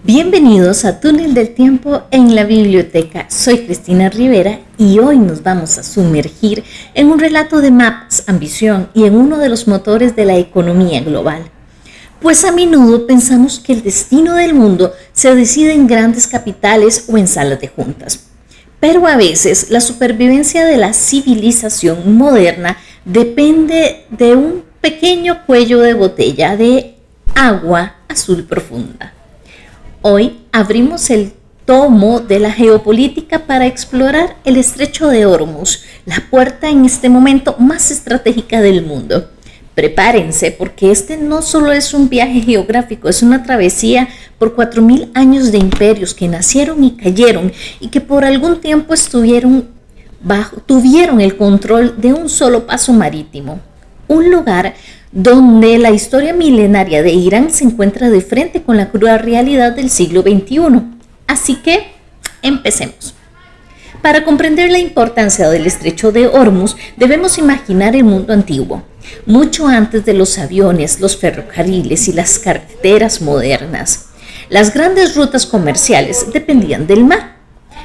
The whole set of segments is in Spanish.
Bienvenidos a Túnel del Tiempo en la Biblioteca. Soy Cristina Rivera y hoy nos vamos a sumergir en un relato de mapas, ambición y en uno de los motores de la economía global. Pues a menudo pensamos que el destino del mundo se decide en grandes capitales o en salas de juntas. Pero a veces la supervivencia de la civilización moderna depende de un pequeño cuello de botella de agua azul profunda. Hoy abrimos el tomo de la geopolítica para explorar el estrecho de Hormuz, la puerta en este momento más estratégica del mundo. Prepárense porque este no solo es un viaje geográfico, es una travesía por 4000 años de imperios que nacieron y cayeron y que por algún tiempo tuvieron el control de un solo paso marítimo. Un lugar donde la historia milenaria de Irán se encuentra de frente con la cruda realidad del siglo XXI. Así que, empecemos. Para comprender la importancia del estrecho de Hormuz, debemos imaginar el mundo antiguo, mucho antes de los aviones, los ferrocarriles y las carreteras modernas. Las grandes rutas comerciales dependían del mar.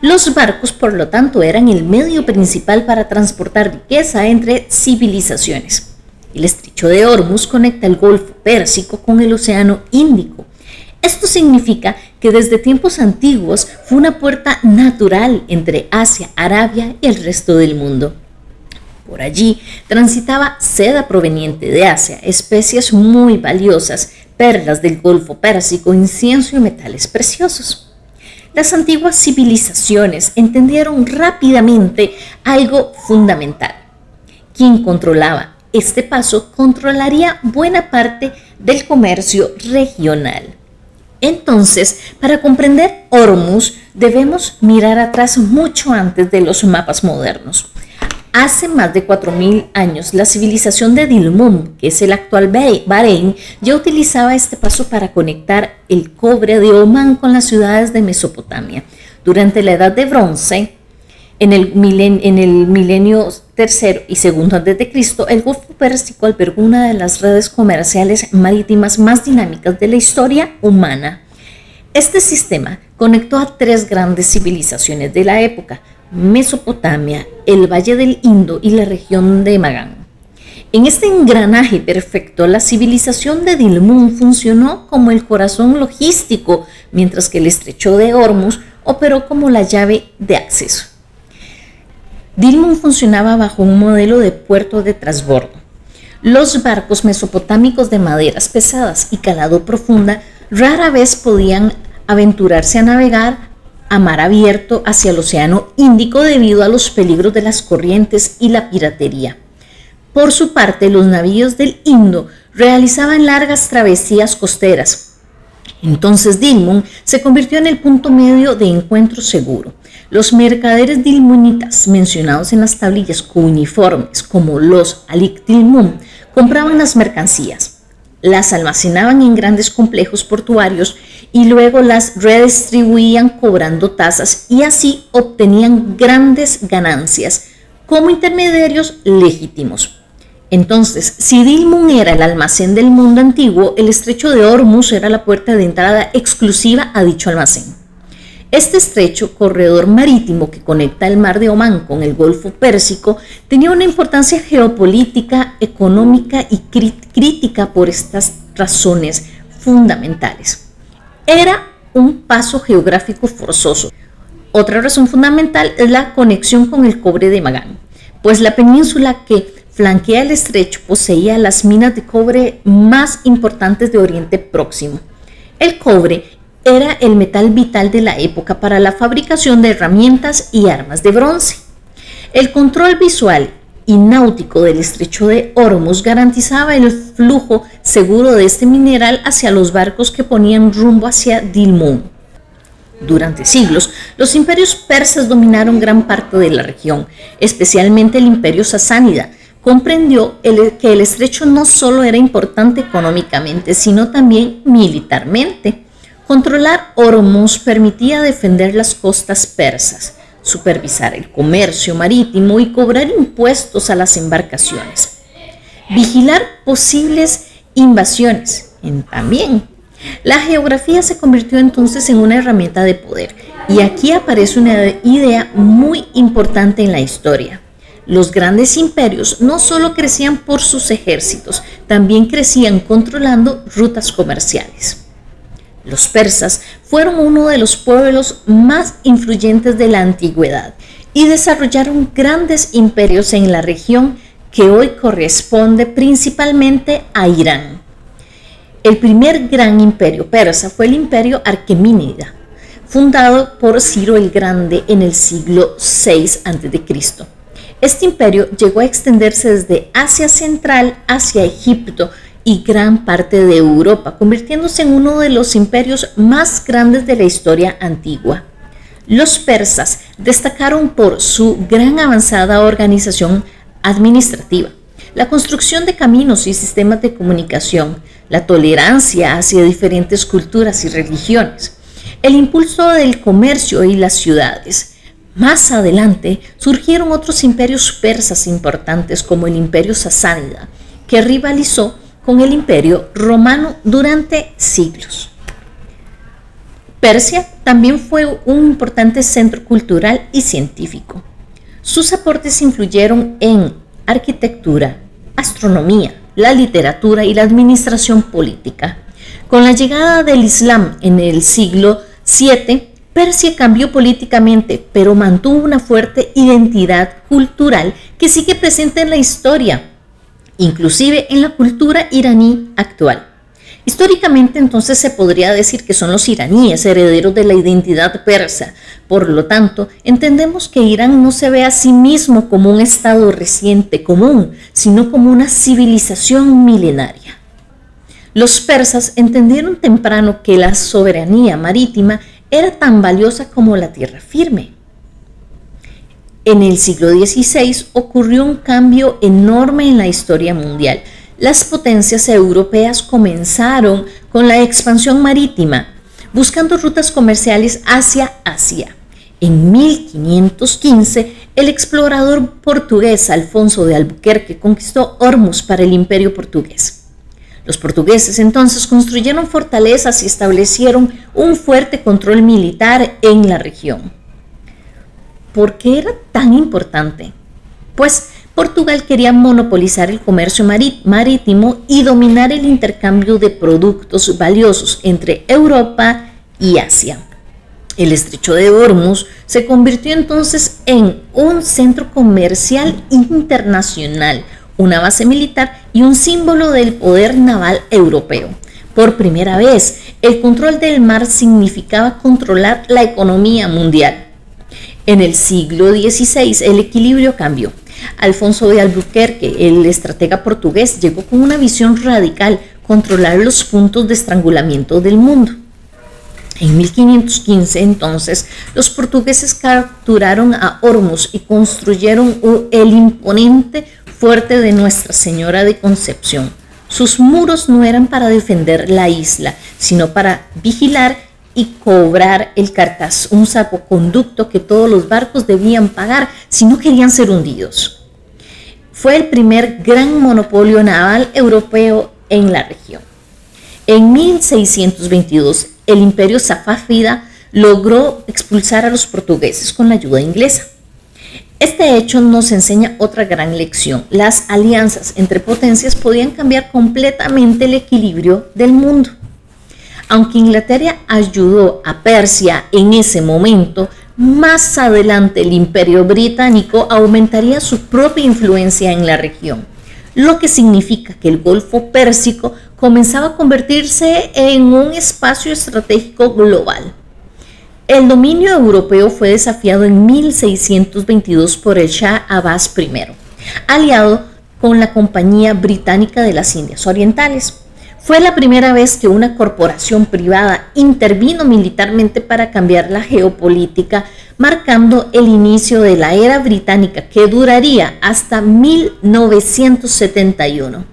Los barcos, por lo tanto, eran el medio principal para transportar riqueza entre civilizaciones. El estrecho de Hormuz conecta el Golfo Pérsico con el Océano Índico. Esto significa que desde tiempos antiguos fue una puerta natural entre Asia, Arabia y el resto del mundo. Por allí transitaba seda proveniente de Asia, especias muy valiosas, perlas del Golfo Pérsico, incienso y metales preciosos. Las antiguas civilizaciones entendieron rápidamente algo fundamental. Quien controlaba este paso controlaría buena parte del comercio regional. Entonces, para comprender Hormuz, debemos mirar atrás mucho antes de los mapas modernos. Hace más de 4000 años, la civilización de Dilmun, que es el actual Bahrein, ya utilizaba este paso para conectar el cobre de Omán con las ciudades de Mesopotamia. Durante la Edad de Bronce, en el milenio tercero y segundo antes de Cristo, el Golfo Pérsico albergó una de las redes comerciales marítimas más dinámicas de la historia humana. Este sistema conectó a tres grandes civilizaciones de la época: Mesopotamia, el Valle del Indo y la región de Magan. En este engranaje perfecto, la civilización de Dilmun funcionó como el corazón logístico, mientras que el estrecho de Hormuz operó como la llave de acceso. Dilmun funcionaba bajo un modelo de puerto de transbordo. Los barcos mesopotámicos de maderas pesadas y calado profunda rara vez podían aventurarse a navegar a mar abierto hacia el Océano Índico debido a los peligros de las corrientes y la piratería. Por su parte, los navíos del Indo realizaban largas travesías costeras. Entonces Dilmun se convirtió en el punto medio de encuentro seguro. Los mercaderes dilmunitas mencionados en las tablillas cuneiformes como los Alik Dilmun compraban las mercancías, las almacenaban en grandes complejos portuarios y luego las redistribuían cobrando tasas y así obtenían grandes ganancias como intermediarios legítimos. Entonces, si Dilmun era el almacén del mundo antiguo, el estrecho de Hormuz era la puerta de entrada exclusiva a dicho almacén. Este estrecho corredor marítimo que conecta el mar de Omán con el Golfo Pérsico tenía una importancia geopolítica, económica y crítica por estas razones fundamentales. Era un paso geográfico forzoso. Otra razón fundamental es la conexión con el cobre de Magan, pues la península que flanquea el estrecho poseía las minas de cobre más importantes de Oriente Próximo. El cobre era el metal vital de la época para la fabricación de herramientas y armas de bronce. El control visual y náutico del estrecho de Hormuz garantizaba el flujo seguro de este mineral hacia los barcos que ponían rumbo hacia Dilmun. Durante siglos, los imperios persas dominaron gran parte de la región, especialmente el imperio sasánida. Comprendió que el estrecho no solo era importante económicamente, sino también militarmente. Controlar Hormuz permitía defender las costas persas, supervisar el comercio marítimo y cobrar impuestos a las embarcaciones. Vigilar posibles invasiones también. La geografía se convirtió entonces en una herramienta de poder, y aquí aparece una idea muy importante en la historia. Los grandes imperios no solo crecían por sus ejércitos, también crecían controlando rutas comerciales. Los persas fueron uno de los pueblos más influyentes de la antigüedad y desarrollaron grandes imperios en la región que hoy corresponde principalmente a Irán. El primer gran imperio persa fue el imperio Aquemínida, fundado por Ciro el Grande en el siglo VI a.C. Este imperio llegó a extenderse desde Asia Central hacia Egipto y gran parte de Europa, convirtiéndose en uno de los imperios más grandes de la historia antigua. Los persas destacaron por su gran avanzada organización administrativa, la construcción de caminos y sistemas de comunicación, la tolerancia hacia diferentes culturas y religiones, el impulso del comercio y las ciudades. Más adelante surgieron otros imperios persas importantes como el imperio sasánida, que rivalizó con el imperio romano durante siglos. Persia también fue un importante centro cultural y científico. Sus aportes influyeron en arquitectura, astronomía, la literatura y la administración política. Con la llegada del Islam en el siglo VII, Persia cambió políticamente, pero mantuvo una fuerte identidad cultural que sigue presente en la historia, inclusive en la cultura iraní actual. Históricamente, entonces, se podría decir que son los iraníes herederos de la identidad persa. Por lo tanto, entendemos que Irán no se ve a sí mismo como un estado reciente común, sino como una civilización milenaria. Los persas entendieron temprano que la soberanía marítima era tan valiosa como la tierra firme. En el siglo XVI ocurrió un cambio enorme en la historia mundial. Las potencias europeas comenzaron con la expansión marítima, buscando rutas comerciales hacia Asia. En 1515, el explorador portugués Alfonso de Albuquerque conquistó Hormuz para el Imperio portugués. Los portugueses entonces construyeron fortalezas y establecieron un fuerte control militar en la región. ¿Por qué era tan importante? Pues Portugal quería monopolizar el comercio marítimo y dominar el intercambio de productos valiosos entre Europa y Asia. El estrecho de Hormuz se convirtió entonces en un centro comercial internacional, una base militar y un símbolo del poder naval europeo. Por primera vez, el control del mar significaba controlar la economía mundial. En el siglo XVI, el equilibrio cambió. Alfonso de Albuquerque, el estratega portugués, llegó con una visión radical: controlar los puntos de estrangulamiento del mundo. En 1515, entonces, los portugueses capturaron a Hormuz y construyeron el imponente fuerte de Nuestra Señora de Concepción. Sus muros no eran para defender la isla, sino para vigilar y cobrar el cartaz, un salvoconducto que todos los barcos debían pagar si no querían ser hundidos. Fue el primer gran monopolio naval europeo en la región. En 1622, el imperio safávida logró expulsar a los portugueses con la ayuda inglesa. Este hecho nos enseña otra gran lección: las alianzas entre potencias podían cambiar completamente el equilibrio del mundo. Aunque Inglaterra ayudó a Persia en ese momento, más adelante el Imperio Británico aumentaría su propia influencia en la región, lo que significa que el Golfo Pérsico comenzaba a convertirse en un espacio estratégico global. El dominio europeo fue desafiado en 1622 por el Shah Abbas I, aliado con la Compañía Británica de las Indias Orientales. Fue la primera vez que una corporación privada intervino militarmente para cambiar la geopolítica, marcando el inicio de la era británica, que duraría hasta 1971.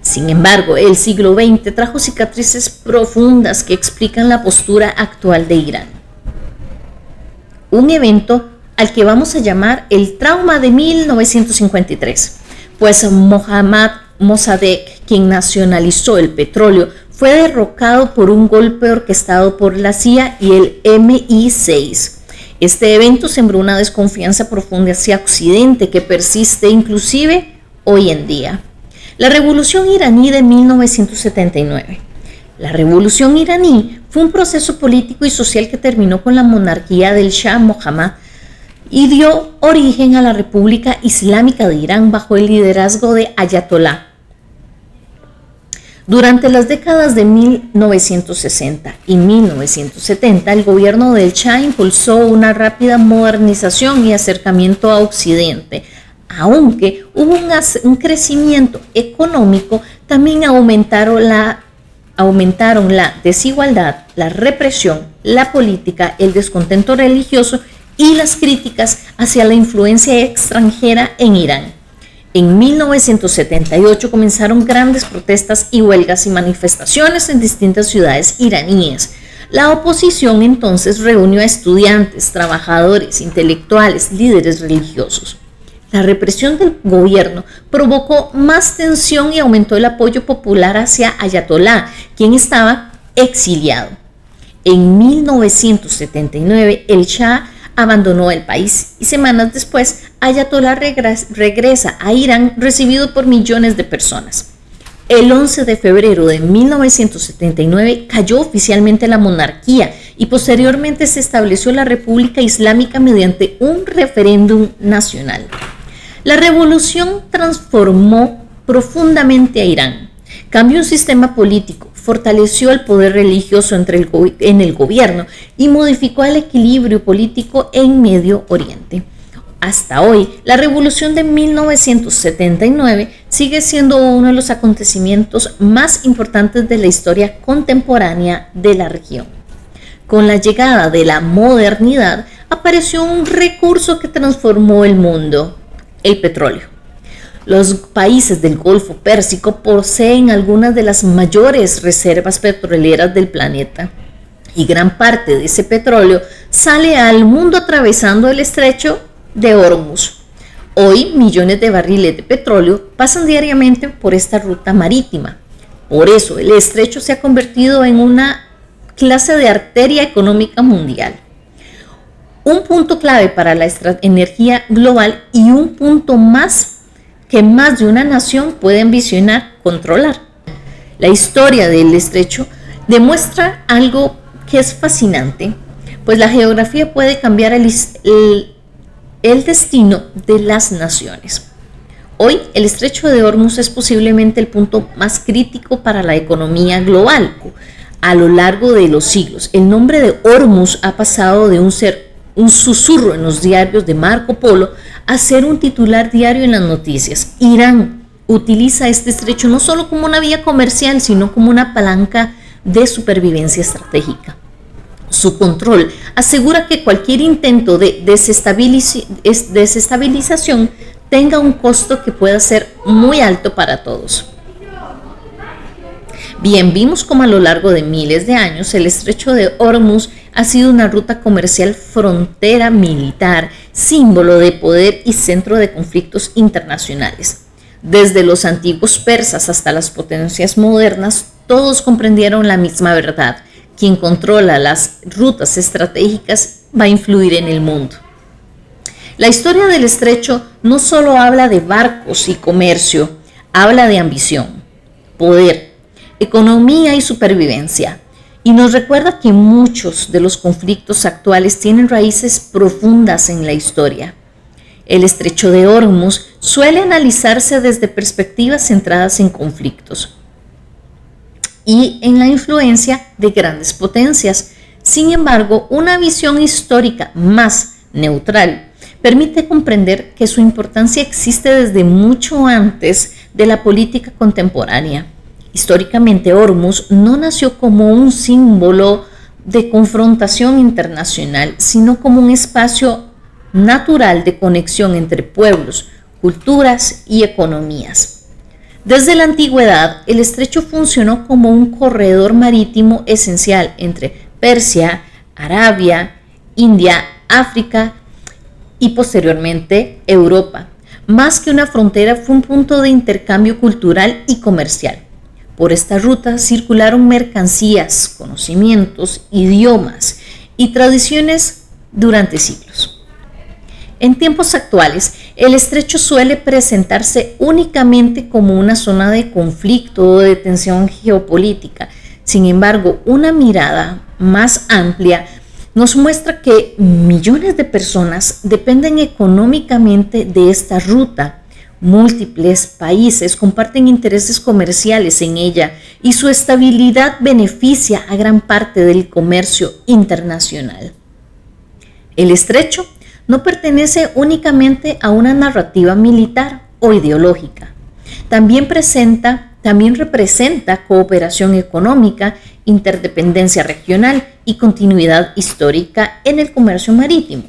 Sin embargo, el siglo XX trajo cicatrices profundas que explican la postura actual de Irán. Un evento al que vamos a llamar el trauma de 1953, pues Mohammad Mossadegh, quien nacionalizó el petróleo, fue derrocado por un golpe orquestado por la CIA y el MI6. Este evento sembró una desconfianza profunda hacia Occidente que persiste inclusive hoy en día. La Revolución iraní de 1979. La Revolución iraní fue un proceso político y social que terminó con la monarquía del Shah Mohammad y dio origen a la República Islámica de Irán bajo el liderazgo de Ayatollah. Durante las décadas de 1960 y 1970, el gobierno del Shah impulsó una rápida modernización y acercamiento a Occidente. Aunque hubo un crecimiento económico, también aumentaron la desigualdad, la represión, la política, el descontento religioso y las críticas hacia la influencia extranjera en Irán. En 1978 comenzaron grandes protestas y huelgas y manifestaciones en distintas ciudades iraníes. La oposición entonces reunió a estudiantes, trabajadores, intelectuales, líderes religiosos. La represión del gobierno provocó más tensión y aumentó el apoyo popular hacia Ayatollah, quien estaba exiliado. En 1979, el Shah abandonó el país y semanas después Ayatollah regresa a Irán recibido por millones de personas. El 11 de febrero de 1979 cayó oficialmente la monarquía y posteriormente se estableció la República Islámica mediante un referéndum nacional. La revolución transformó profundamente a Irán, cambió un sistema político, fortaleció el poder religioso en el gobierno y modificó el equilibrio político en Medio Oriente. Hasta hoy, la revolución de 1979 sigue siendo uno de los acontecimientos más importantes de la historia contemporánea de la región. Con la llegada de la modernidad, apareció un recurso que transformó el mundo: el petróleo. Los países del Golfo Pérsico poseen algunas de las mayores reservas petroleras del planeta y gran parte de ese petróleo sale al mundo atravesando el estrecho de Hormuz. Hoy, millones de barriles de petróleo pasan diariamente por esta ruta marítima. Por eso, el estrecho se ha convertido en una clase de arteria económica mundial. Un punto clave para la energía global y un punto más que más de una nación puede ambicionar controlar. La historia del estrecho demuestra algo que es fascinante, pues la geografía puede cambiar el destino de las naciones. Hoy, el estrecho de Hormuz es posiblemente el punto más crítico para la economía global. A lo largo de los siglos, el nombre de Hormuz ha pasado de un susurro en los diarios de Marco Polo a ser un titular diario en las noticias. Irán utiliza este estrecho no solo como una vía comercial, sino como una palanca de supervivencia estratégica. Su control asegura que cualquier intento de desestabilización tenga un costo que pueda ser muy alto para todos. Bien, vimos cómo a lo largo de miles de años el estrecho de Hormuz ha sido una ruta comercial, frontera militar, símbolo de poder y centro de conflictos internacionales. Desde los antiguos persas hasta las potencias modernas, todos comprendieron la misma verdad: quien controla las rutas estratégicas va a influir en el mundo. La historia del estrecho no solo habla de barcos y comercio, habla de ambición, poder, economía y supervivencia. Y nos recuerda que muchos de los conflictos actuales tienen raíces profundas en la historia. El estrecho de Hormuz suele analizarse desde perspectivas centradas en conflictos y en la influencia de grandes potencias. Sin embargo, una visión histórica más neutral permite comprender que su importancia existe desde mucho antes de la política contemporánea. Históricamente, Hormuz no nació como un símbolo de confrontación internacional, sino como un espacio natural de conexión entre pueblos, culturas y economías. Desde la antigüedad, el estrecho funcionó como un corredor marítimo esencial entre Persia, Arabia, India, África y posteriormente Europa. Más que una frontera, fue un punto de intercambio cultural y comercial. Por esta ruta circularon mercancías, conocimientos, idiomas y tradiciones durante siglos. En tiempos actuales, el estrecho suele presentarse únicamente como una zona de conflicto o de tensión geopolítica. Sin embargo, una mirada más amplia nos muestra que millones de personas dependen económicamente de esta ruta. Múltiples países comparten intereses comerciales en ella y su estabilidad beneficia a gran parte del comercio internacional. El estrecho no pertenece únicamente a una narrativa militar o ideológica. También representa cooperación económica, interdependencia regional y continuidad histórica en el comercio marítimo.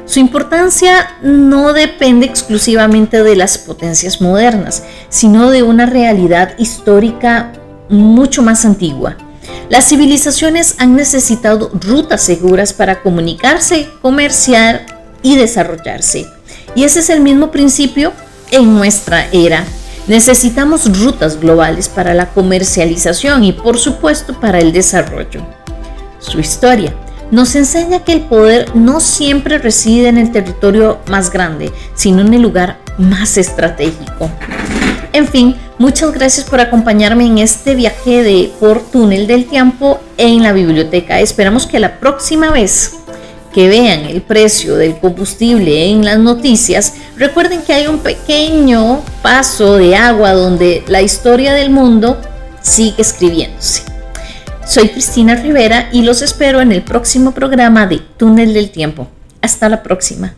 Su importancia no depende exclusivamente de las potencias modernas, sino de una realidad histórica mucho más antigua. Las civilizaciones han necesitado rutas seguras para comunicarse, comerciar y desarrollarse. Y ese es el mismo principio en nuestra era. Necesitamos rutas globales para la comercialización y, por supuesto, para el desarrollo. Su historia nos enseña que el poder no siempre reside en el territorio más grande, sino en el lugar más estratégico. En fin, muchas gracias por acompañarme en este viaje por túnel del tiempo en la biblioteca. Esperamos que la próxima vez que vean el precio del combustible en las noticias, recuerden que hay un pequeño paso de agua donde la historia del mundo sigue escribiéndose. Soy Cristina Rivera y los espero en el próximo programa de Túnel del Tiempo. Hasta la próxima.